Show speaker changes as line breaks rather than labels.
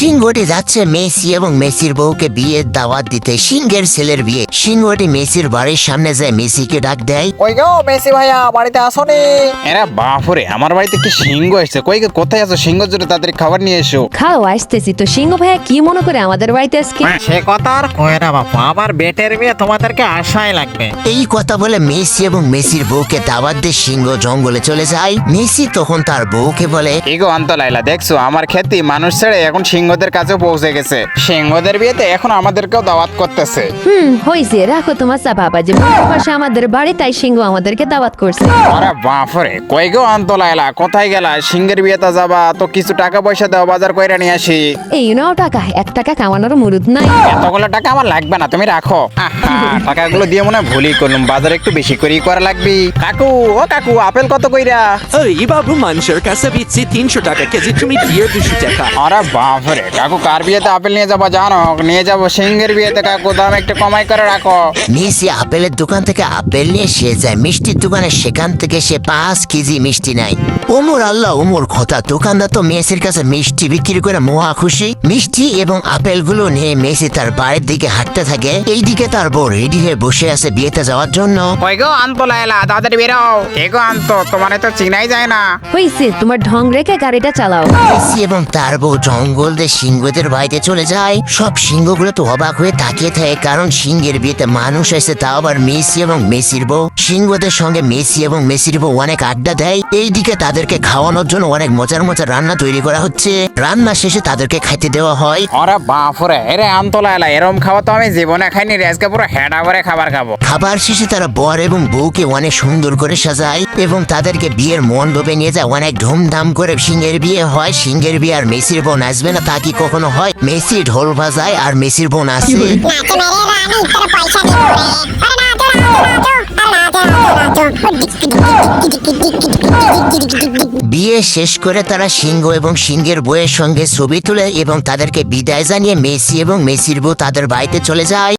সিংহটি যাচ্ছে মেসি এবং মেসির বউকে বিয়ের দাওয়াত দিতে। সিংহের ছেলের বিয়ে। সিংহটি মেসির বাড়ির সামনে যায় মেসিকে ডাক দেয়,
কই গো মেসি ভাইয়া, বাড়িতে আসোনি?
এরা বাপরে, আমার বাড়িতে কি সিংহ এসছে? কই গো, কোথায় আছো? সিংহ জোরে তাদের খাবার নিয়ে এসো।
খাও, আসতেছি তো। সিংহ ভাইয়া কি মনে করে আমাদের বাড়িতে আজকে?
সে কথা আর কয় না বাপু, আমার বেটের বিয়ে তোমাদেরকে আসাই লাগবে।
এই কথা বলে মেসি এবং মেসির বউকে দাওয়াত দিয়ে সিংহ জঙ্গলে চলে যায়। মেসি তখন তার বউকে বলে,
কি গো অন্তলাইলা, দেখছো আমার খ্যাতি মানুষ ছেড়ে এখন সিংহদের কাছেও পৌঁছে গেছে। সিংহদের বিয়েতে এখন আমাদেরকেও দাওয়াত করতেছে।
হইছে, রাখো তোমার চা বাবা। যে পাশে আমাদের বাড়ি, তাই সিংহ আমাদেরকে দাওয়াত করছে।
আরে বাপরে, কই গো অন্তলাইলা, কোথায় গেলা? সিংহের বিয়েতে যাবা তো কিছু টাকা পয়সা দাও, বাজার কইরা নিয়ে আসি।
এই নাও টাকা। 1 টাকা কামানোর মুরুদ নাই।
এতগুলো টাকা আমার লাগবে না, তুমি রাখো। টাকাগুলো দিয়ে মনে হয় ভুলই করলাম, বাজার একটু বেশি করেই করা লাগবে। কাকু, ও কাকু, আপেল কত কইরা?
এই বাবু, মানুষের কাছে বিচ্ছি 300 টাকা কেজি, তুমি দিয়ে 200 টাকা।
আরে বাপরে কাকু, কার বিয়েতে আপেল নিয়ে যাবো জানো? নিয়ে যাবো সিংহের বিয়েতে। কাকু দাম একটু কমাই করে রাখো।
মেসি আপেলের দোকান থেকে আপেল নিয়ে সে যায় মিষ্টির দোকানে। সেখান থেকে সে 5 কেজি মিষ্টি নেয়। ওমর আল্লাহ ওমর খোদা, দোকানদার তো মেসির কাছে মিষ্টি বিক্রি করে মহা খুশি। মিষ্টি এবং আপেলগুলো নিয়ে মেসি তার বাড়ির দিকে হাঁটতে থাকে। এইদিকে তার বউ রেডি হয়ে বসে আছে বিয়েতে যাওয়ার জন্য।
কই গো অন্তলাইলা, তাড়াতাড়ি বেরো। কে গো আন্ত, তোমার তো চিনাই যায় না।
হইছে, তোমার ঢং রেখে গাড়িটা চালাও।
মেসি এবং তার বউ জঙ্গল দিয়ে সিংহদের বাড়িতে চলে যায়। সব সিংহগুলো তো অবাক হয়ে তাকিয়ে থাকে, কারণ সিংহের বিয়েতে মানুষ এসে, তাও আবার মেসি এবং মেসির বউ। সিংহদের সঙ্গে মেসি এবং মেসির বউ অনেক আড্ডা দেয়। এইদিকে তাদেরকে খাওয়ানোর জন্য অনেক মজার মজার রান্না তৈরি করা হচ্ছে। রান্না শেষে তাদেরকে খাইতে দেওয়া হয়।
আরে বাপরে, এরে অন্তলাইলা, এরম খাওয়া তো আমি জীবনে খাইনি রে। আজকে পুরো হেডা ভরে খাবার খাবো।
খাবার শেষে তারা বর এবং বউকে অনেক সুন্দর করে সাজায় এবং তাদেরকে বিয়ের মণ্ডপে নিয়ে যায়। অনেক ধুমধাম করে সিংহের বিয়ে হয়। সিংহের বিয়ে আর মেসির বউ নাচবে না তা কি কখনো হয়? মেসি ঢোল বাজায় আর মেসির বউ নাচে। বিয়ে শেষ করে তারা সিংহ এবং সিংহের বউয়ের সঙ্গে ছবি তুলে এবং তাদেরকে বিদায় জানিয়ে মেসি এবং মেসির বউ তাদের বাড়িতে চলে যায়।